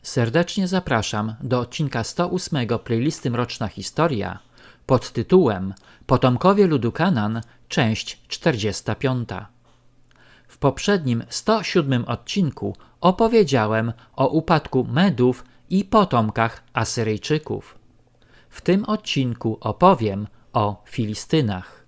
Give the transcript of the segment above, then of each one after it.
Serdecznie zapraszam do odcinka 108 playlisty Mroczna Historia pod tytułem Potomkowie ludu Kanaan, część 45. W poprzednim 107 odcinku opowiedziałem o upadku Medów i potomkach Asyryjczyków. W tym odcinku opowiem o Filistynach.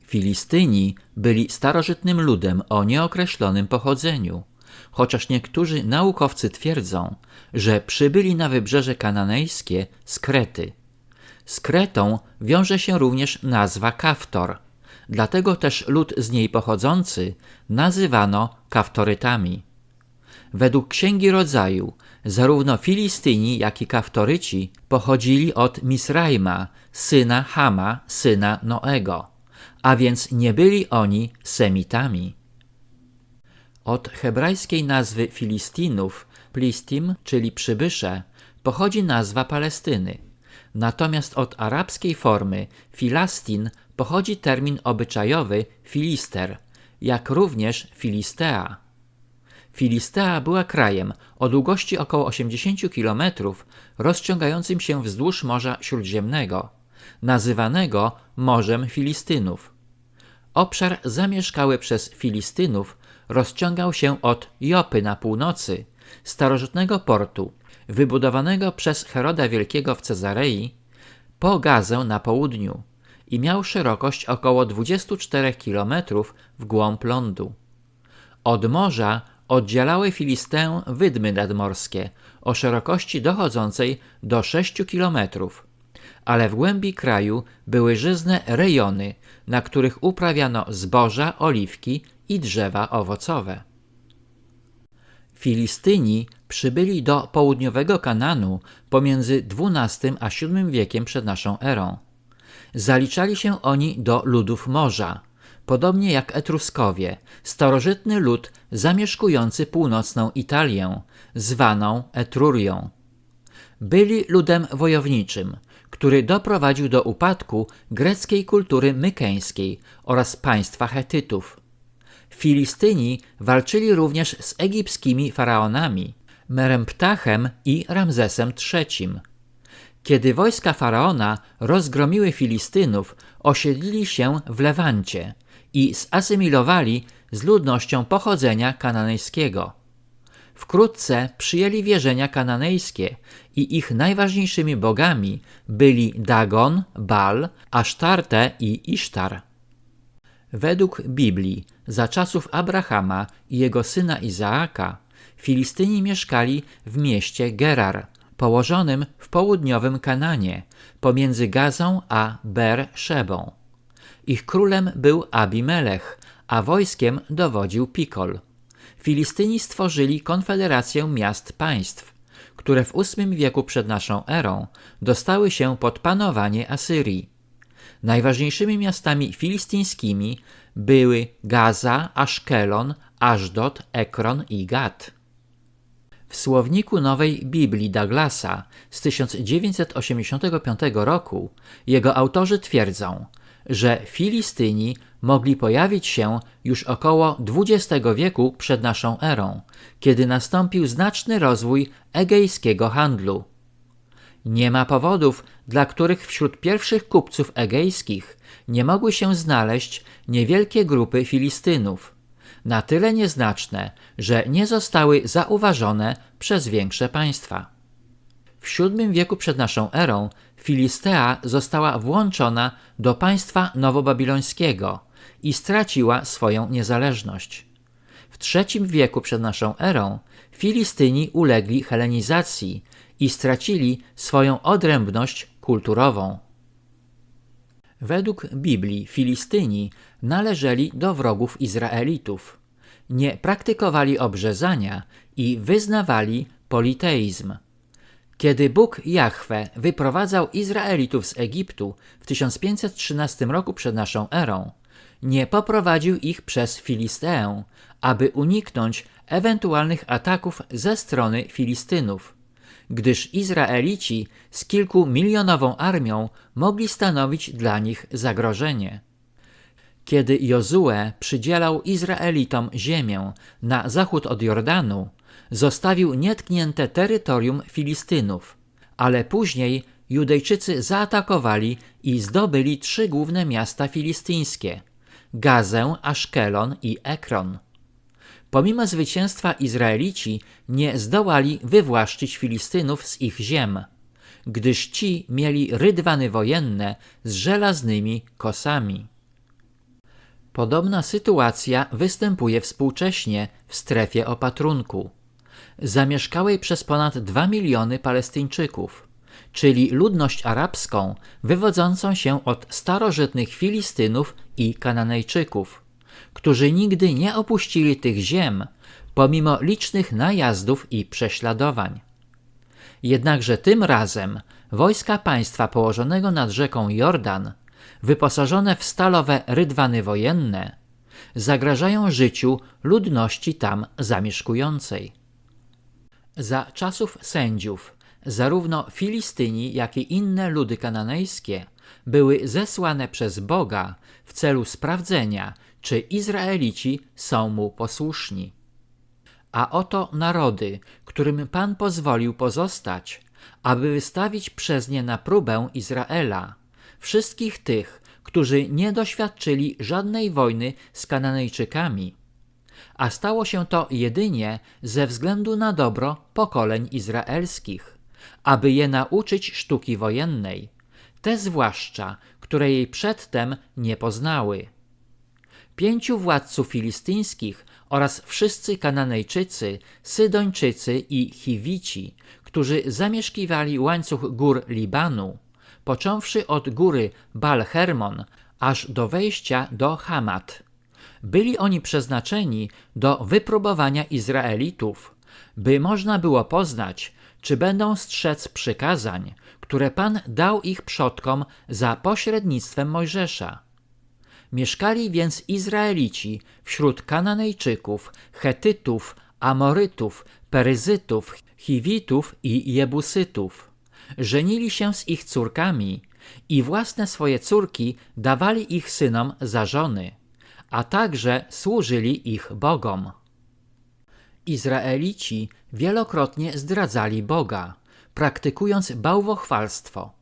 Filistyni byli starożytnym ludem o nieokreślonym pochodzeniu, chociaż niektórzy naukowcy twierdzą, że przybyli na wybrzeże kananejskie z Krety. Z Kretą wiąże się również nazwa Kaftor, dlatego też lud z niej pochodzący nazywano Kaftorytami. Według Księgi Rodzaju zarówno Filistyni, jak i Kaftoryci pochodzili od Misraima, syna Hama, syna Noego, a więc nie byli oni Semitami. Od hebrajskiej nazwy Filistinów, plistim, czyli przybysze, pochodzi nazwa Palestyny. Natomiast od arabskiej formy Filastin pochodzi termin obyczajowy Filister, jak również Filistea. Filistea była krajem o długości około 80 km rozciągającym się wzdłuż Morza Śródziemnego, nazywanego Morzem Filistynów. Obszar zamieszkały przez Filistynów rozciągał się od Jopy na północy, starożytnego portu, wybudowanego przez Heroda Wielkiego w Cezarei, po Gazę na południu i miał szerokość około 24 km w głąb lądu. Od morza oddzielały Filisteę wydmy nadmorskie o szerokości dochodzącej do 6 km, ale w głębi kraju były żyzne rejony, na których uprawiano zboża, oliwki i drzewa owocowe. Filistyni przybyli do południowego Kanaanu pomiędzy XII a VII wiekiem przed naszą erą. Zaliczali się oni do ludów morza, podobnie jak Etruskowie, starożytny lud zamieszkujący północną Italię, zwaną Etrurią. Byli ludem wojowniczym, który doprowadził do upadku greckiej kultury mykeńskiej oraz państwa Chetytów. Filistyni walczyli również z egipskimi faraonami, Meremptachem i Ramzesem III. Kiedy wojska faraona rozgromiły Filistynów, osiedlili się w Lewancie i zasymilowali z ludnością pochodzenia kananejskiego. Wkrótce przyjęli wierzenia kananejskie i ich najważniejszymi bogami byli Dagon, Baal, Asztarte i Isztar. Według Biblii, za czasów Abrahama i jego syna Izaaka, Filistyni mieszkali w mieście Gerar, położonym w południowym Kananie, pomiędzy Gazą a Ber-Szebą. Ich królem był Abimelech, a wojskiem dowodził Pikol. Filistyni stworzyli konfederację miast państw, które w VIII wieku przed naszą erą dostały się pod panowanie Asyrii. Najważniejszymi miastami filistyńskimi były Gaza, Aszkelon, Aszdod, Ekron i Gat. W słowniku Nowej Biblii Douglasa z 1985 roku jego autorzy twierdzą, że Filistyni mogli pojawić się już około XX wieku przed naszą erą, kiedy nastąpił znaczny rozwój egejskiego handlu. Nie ma powodów, dla których wśród pierwszych kupców egejskich nie mogły się znaleźć niewielkie grupy Filistynów, na tyle nieznaczne, że nie zostały zauważone przez większe państwa. W VII wieku przed naszą erą Filistea została włączona do państwa nowobabilońskiego i straciła swoją niezależność. W III wieku przed naszą erą Filistyni ulegli helenizacji i stracili swoją odrębność kulturową. Według Biblii Filistyni należeli do wrogów Izraelitów. Nie praktykowali obrzezania i wyznawali politeizm. Kiedy Bóg Jahwe wyprowadzał Izraelitów z Egiptu w 1513 roku przed naszą erą, nie poprowadził ich przez Filisteę, aby uniknąć ewentualnych ataków ze strony Filistynów, gdyż Izraelici z kilkumilionową armią mogli stanowić dla nich zagrożenie. Kiedy Jozue przydzielał Izraelitom ziemię na zachód od Jordanu, zostawił nietknięte terytorium Filistynów, ale później Judejczycy zaatakowali i zdobyli 3 główne miasta filistyńskie – Gazę, Aszkelon i Ekron. Pomimo zwycięstwa Izraelici nie zdołali wywłaszczyć Filistynów z ich ziem, gdyż ci mieli rydwany wojenne z żelaznymi kosami. Podobna sytuacja występuje współcześnie w strefie opatrunku, zamieszkałej przez ponad 2 miliony Palestyńczyków, czyli ludność arabską wywodzącą się od starożytnych Filistynów i Kananejczyków, którzy nigdy nie opuścili tych ziem, pomimo licznych najazdów i prześladowań. Jednakże tym razem wojska państwa położonego nad rzeką Jordan, wyposażone w stalowe rydwany wojenne, zagrażają życiu ludności tam zamieszkującej. Za czasów sędziów zarówno Filistyni, jak i inne ludy kananejskie były zesłane przez Boga w celu sprawdzenia, czy Izraelici są mu posłuszni. A oto narody, którym Pan pozwolił pozostać, aby wystawić przez nie na próbę Izraela, wszystkich tych, którzy nie doświadczyli żadnej wojny z Kananejczykami, a stało się to jedynie ze względu na dobro pokoleń izraelskich, aby je nauczyć sztuki wojennej, te zwłaszcza, które jej przedtem nie poznały. 5 władców filistyńskich oraz wszyscy Kananejczycy, Sydończycy i Chiwici, którzy zamieszkiwali łańcuch gór Libanu, począwszy od góry Baal-Hermon aż do wejścia do Hamat. Byli oni przeznaczeni do wypróbowania Izraelitów, by można było poznać, czy będą strzec przykazań, które Pan dał ich przodkom za pośrednictwem Mojżesza. Mieszkali więc Izraelici wśród Kananejczyków, Chetytów, Amorytów, Peryzytów, Chiwitów i Jebusytów. Żenili się z ich córkami i własne swoje córki dawali ich synom za żony, a także służyli ich bogom. Izraelici wielokrotnie zdradzali Boga, praktykując bałwochwalstwo.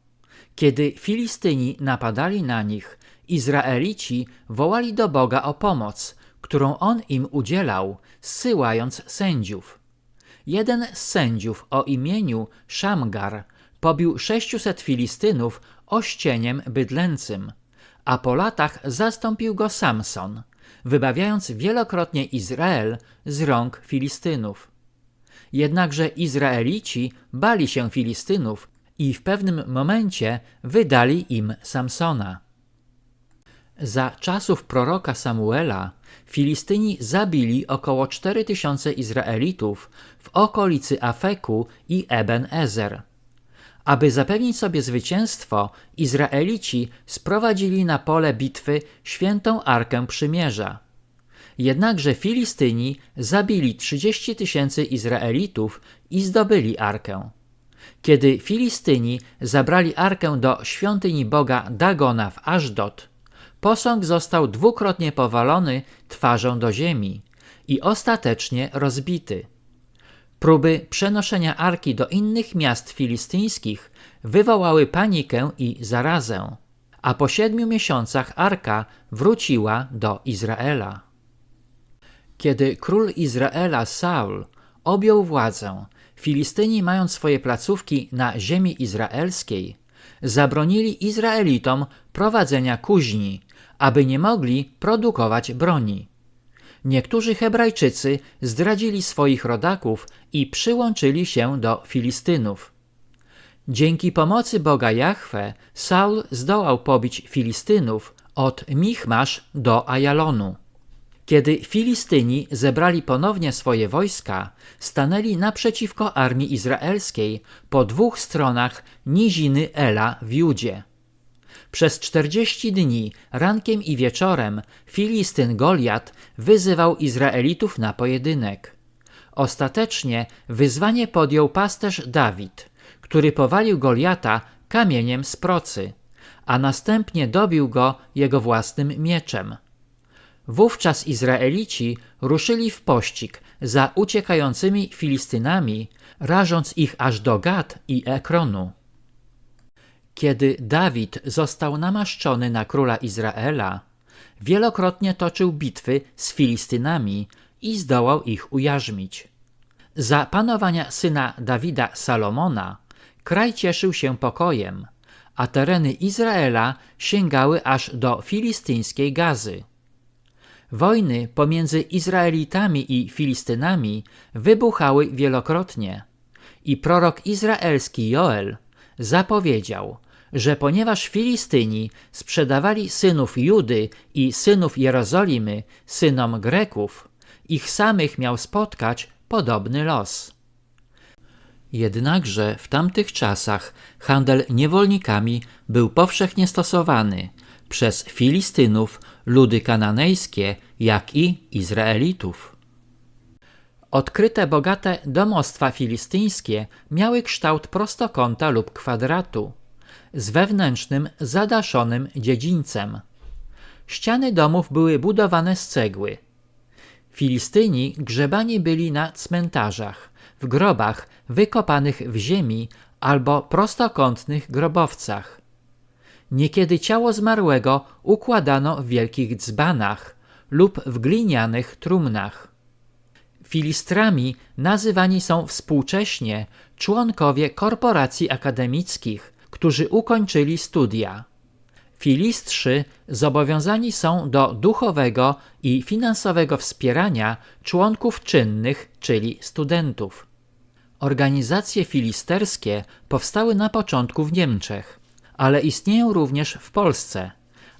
Kiedy Filistyni napadali na nich, Izraelici wołali do Boga o pomoc, którą On im udzielał, zsyłając sędziów. Jeden z sędziów o imieniu Szamgar pobił 600 Filistynów ościeniem bydlęcym, a po latach zastąpił go Samson, wybawiając wielokrotnie Izrael z rąk Filistynów. Jednakże Izraelici bali się Filistynów i w pewnym momencie wydali im Samsona. Za czasów proroka Samuela Filistyni zabili około 4000 Izraelitów w okolicy Afeku i Eben-Ezer. Aby zapewnić sobie zwycięstwo, Izraelici sprowadzili na pole bitwy świętą Arkę Przymierza. Jednakże Filistyni zabili 30 000 Izraelitów i zdobyli Arkę. Kiedy Filistyni zabrali Arkę do świątyni boga Dagona w Aszdod, posąg został dwukrotnie powalony twarzą do ziemi i ostatecznie rozbity. Próby przenoszenia Arki do innych miast filistyńskich wywołały panikę i zarazę, a po 7 miesiącach Arka wróciła do Izraela. Kiedy król Izraela Saul objął władzę, Filistyni, mając swoje placówki na ziemi izraelskiej, zabronili Izraelitom prowadzenia kuźni, aby nie mogli produkować broni. Niektórzy Hebrajczycy zdradzili swoich rodaków i przyłączyli się do Filistynów. Dzięki pomocy Boga Jahwe Saul zdołał pobić Filistynów od Michmasz do Ajalonu. Kiedy Filistyni zebrali ponownie swoje wojska, stanęli naprzeciwko armii izraelskiej po 2 stronach niziny Ela w Judzie. Przez 40 dni, rankiem i wieczorem, Filistyn Goliat wyzywał Izraelitów na pojedynek. Ostatecznie wyzwanie podjął pasterz Dawid, który powalił Goliata kamieniem z procy, a następnie dobił go jego własnym mieczem. Wówczas Izraelici ruszyli w pościg za uciekającymi Filistynami, rażąc ich aż do Gat i Ekronu. Kiedy Dawid został namaszczony na króla Izraela, wielokrotnie toczył bitwy z Filistynami i zdołał ich ujarzmić. Za panowania syna Dawida Salomona kraj cieszył się pokojem, a tereny Izraela sięgały aż do filistyńskiej Gazy. Wojny pomiędzy Izraelitami i Filistynami wybuchały wielokrotnie i prorok izraelski Joel zapowiedział, że ponieważ Filistyni sprzedawali synów Judy i synów Jerozolimy synom Greków, ich samych miał spotkać podobny los. Jednakże w tamtych czasach handel niewolnikami był powszechnie stosowany przez Filistynów, ludy kananejskie, jak i Izraelitów. Odkryte bogate domostwa filistyńskie miały kształt prostokąta lub kwadratu, z wewnętrznym zadaszonym dziedzińcem. Ściany domów były budowane z cegły. Filistyni grzebani byli na cmentarzach, w grobach wykopanych w ziemi albo prostokątnych grobowcach. Niekiedy ciało zmarłego układano w wielkich dzbanach lub w glinianych trumnach. Filistrami nazywani są współcześnie członkowie korporacji akademickich, którzy ukończyli studia. Filistrzy zobowiązani są do duchowego i finansowego wspierania członków czynnych, czyli studentów. Organizacje filisterskie powstały na początku w Niemczech, ale istnieją również w Polsce,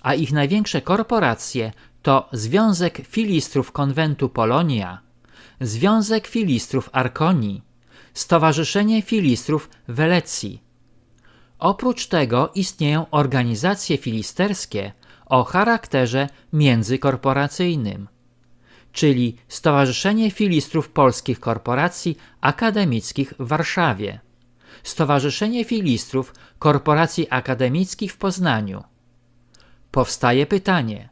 a ich największe korporacje to Związek Filistrów Konwentu Polonia, Związek Filistrów Arkonii, Stowarzyszenie Filistrów Welecji. Oprócz tego istnieją organizacje filisterskie o charakterze międzykorporacyjnym, czyli Stowarzyszenie Filistrów Polskich Korporacji Akademickich w Warszawie, Stowarzyszenie Filistrów Korporacji Akademickich w Poznaniu. Powstaje pytanie,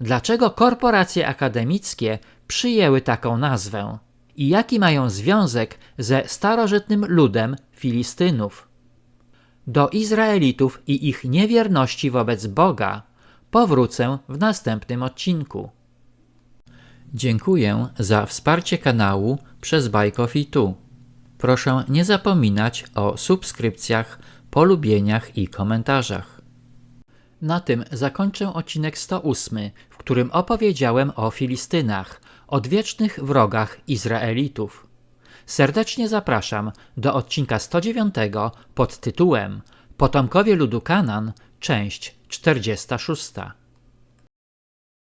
dlaczego korporacje akademickie przyjęły taką nazwę i jaki mają związek ze starożytnym ludem Filistynów? Do Izraelitów i ich niewierności wobec Boga powrócę w następnym odcinku. Dziękuję za wsparcie kanału przez Bajkofi.tu. Proszę nie zapominać o subskrypcjach, polubieniach i komentarzach. Na tym zakończę odcinek 108, w którym opowiedziałem o Filistynach, odwiecznych wrogach Izraelitów. Serdecznie zapraszam do odcinka 109 pod tytułem Potomkowie ludu Kanan, część 46.